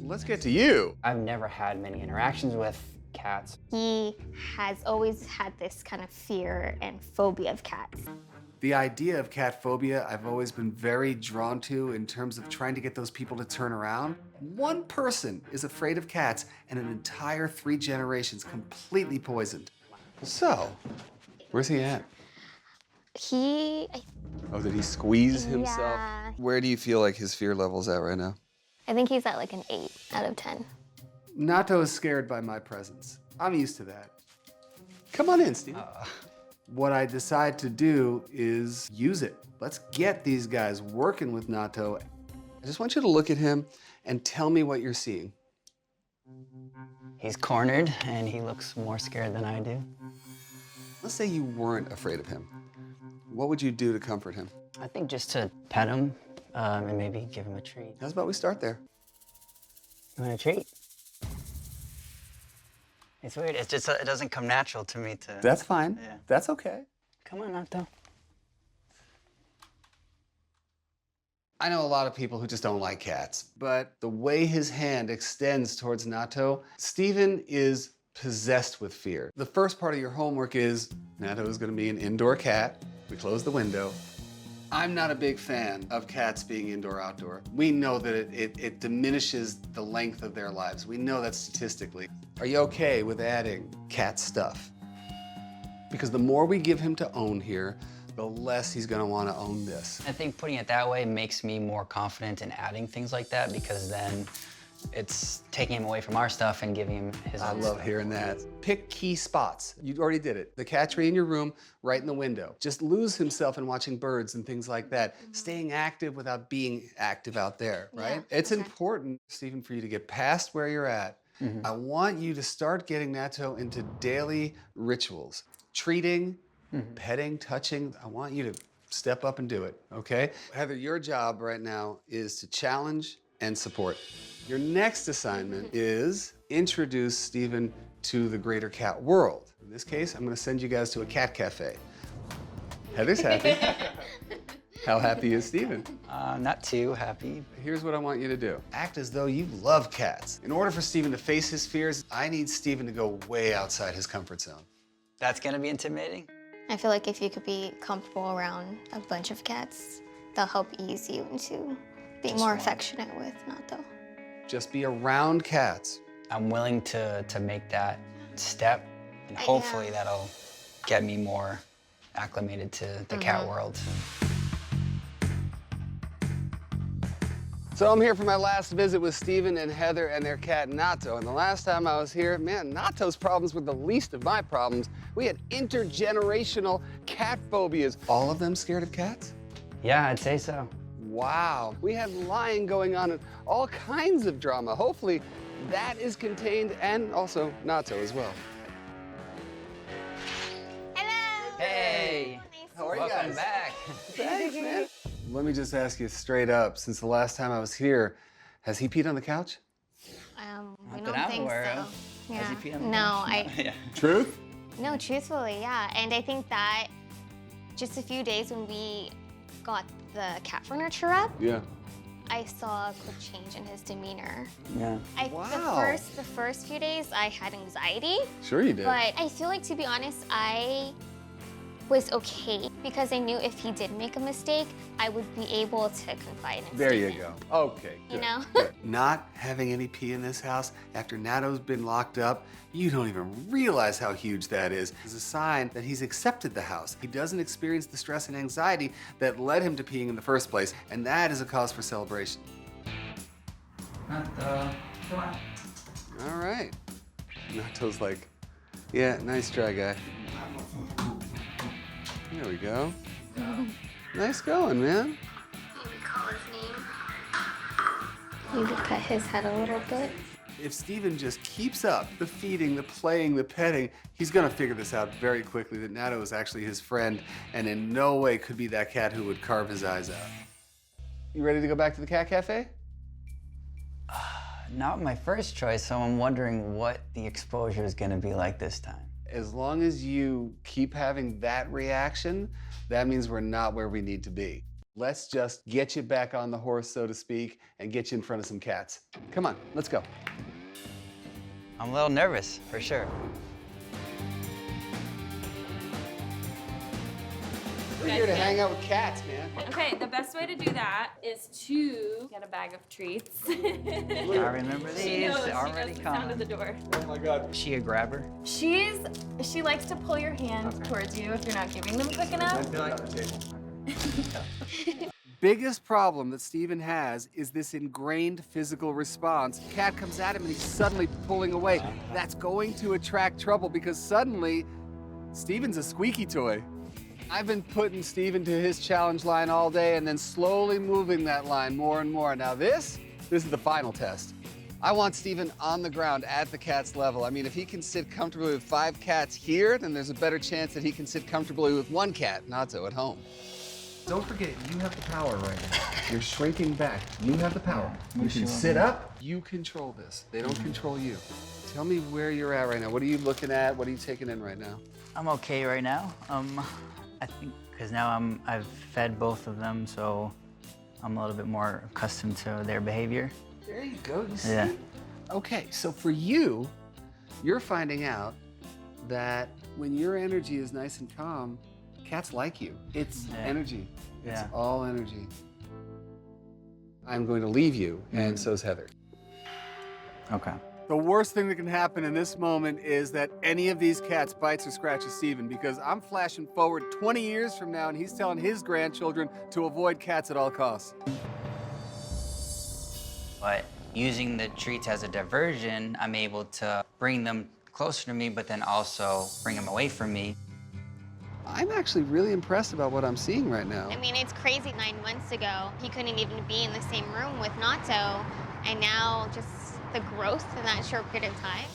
let's get to you. I've never had many interactions with cats. He has always had this kind of fear and phobia of cats. The idea of cat phobia I've always been very drawn to in terms of trying to get those people to turn around. One person is afraid of cats and an entire 3 generations completely poisoned. So, where's he at? Oh, did he squeeze himself? Yeah. Where do you feel like his fear level's at right now? I think he's at like an 8 out of 10. Natto is scared by my presence. I'm used to that. Come on in, Steve. What I decide to do is use it. Let's get these guys working with Natto. I just want you to look at him and tell me what you're seeing. He's cornered, and he looks more scared than I do. Let's say you weren't afraid of him. What would you do to comfort him? I think just to pet him and maybe give him a treat. How's about we start there? You want a treat? It's weird. It's just it doesn't come natural to me to. That's fine. Yeah. That's okay. Come on, Natto. I know a lot of people who just don't like cats, but the way his hand extends towards Natto, Steven is possessed with fear. The first part of your homework is Natto is going to be an indoor cat. We close the window. I'm not a big fan of cats being indoor-outdoor. We know that it diminishes the length of their lives. We know that statistically. Are you okay with adding cat stuff? Because the more we give him to own here, the less he's gonna wanna own this. I think putting it that way makes me more confident in adding things like that because then it's taking him away from our stuff and giving him his own I love stuff. hearing that. Pick key spots. You already did it. The cat tree in your room, right in the window. Just lose himself in watching birds and things like that. Staying active without being active out there, right? Yeah, It's okay. important, Stephen, for you to get past where you're at. I want you to start getting Natto into daily rituals. Treating, petting, touching. I want you to step up and do it, okay? Heather, your job right now is to challenge and support. Your next assignment is introduce Stephen to the greater cat world. In this case, I'm gonna send you guys to a cat cafe. Heather's happy. How happy is Stephen? Not too happy. Here's what I want you to do. Act as though you love cats. In order for Stephen to face his fears, I need Stephen to go way outside his comfort zone. That's gonna be intimidating. I feel like if you could be comfortable around a bunch of cats, they'll help ease you into being more affectionate with Natto. Just be around cats. I'm willing to make that step, and hopefully that'll get me more acclimated to the cat world. So I'm here for my last visit with Stephen and Heather and their cat Natto. And the last time I was here, man, Natto's problems were the least of my problems. We had intergenerational cat phobias. All of them scared of cats? Yeah, I'd say so. Wow. We had lying going on and all kinds of drama. Hopefully that is contained, and also Natto as well. Hello! Hey! How are you Welcome guys? back. Thanks, man. Let me just ask you straight up, since the last time I was here, has he peed on the couch? We Not don't that I'm think aware so. of. Yeah. Has he peed on the No, couch? Yeah. Truth? No, truthfully, yeah. And I think that just a few days when we got the cat furniture up, Yeah. I saw a quick change in his demeanor. Yeah. Wow. The first few days, I had anxiety, Sure you did. but I feel like, to be honest, I was okay because I knew if he did make a mistake, I would be able to confide in There you Steven. go. Okay. You good, know? good. Not having any pee in this house after Natto's been locked up, you don't even realize how huge that is. It's a sign that he's accepted the house. He doesn't experience the stress and anxiety that led him to peeing in the first place, and that is a cause for celebration. Natto, come on. All right. Natto's like, yeah, nice try, guy. There we go. Nice going, man. Maybe call his name. Maybe pet his head a little bit. If Stephen just keeps up the feeding, the playing, the petting, he's gonna figure this out very quickly that Natto is actually his friend and in no way could be that cat who would carve his eyes out. You ready to go back to the cat cafe? Not my first choice, so I'm wondering what the exposure is gonna be like this time. As long as you keep having that reaction, that means we're not where we need to be. Let's just get you back on the horse, so to speak, and get you in front of some cats. Come on, let's go. I'm a little nervous, for sure. We're here to hang out with cats, man. Okay, the best way to do that is to get a bag of treats. I remember these. She knows Already the sound of the coming. door. Oh my God. Is she a grabber? She likes to pull your hand towards you if you're not giving them quick enough. Biggest problem that Steven has is this ingrained physical response. Cat comes at him and he's suddenly pulling away. That's going to attract trouble because suddenly Steven's a squeaky toy. I've been putting Steven to his challenge line all day and then slowly moving that line more and more. Now this is the final test. I want Steven on the ground at the cat's level. I mean, if he can sit comfortably with 5 cats here, then there's a better chance that he can sit comfortably with 1 cat, Natto, at home. Don't forget, you have the power right now. You're shrinking back. You have the power. You can sit up. You control this. They don't control you. Tell me where you're at right now. What are you looking at? What are you taking in right now? I'm okay right now. I think because now I've fed both of them, so I'm a little bit more accustomed to their behavior. There you go. You see? Yeah. Okay, so for you, you're finding out that when your energy is nice and calm, cats like you. It's energy. It's all energy. I'm going to leave you, and so's Heather. Okay. The worst thing that can happen in this moment is that any of these cats bites or scratches Steven, because I'm flashing forward 20 years from now and he's telling his grandchildren to avoid cats at all costs. But using the treats as a diversion, I'm able to bring them closer to me, but then also bring them away from me. I'm actually really impressed about what I'm seeing right now. I mean, it's crazy. 9 months ago, he couldn't even be in the same room with Natto, and now just the growth in that short period of time.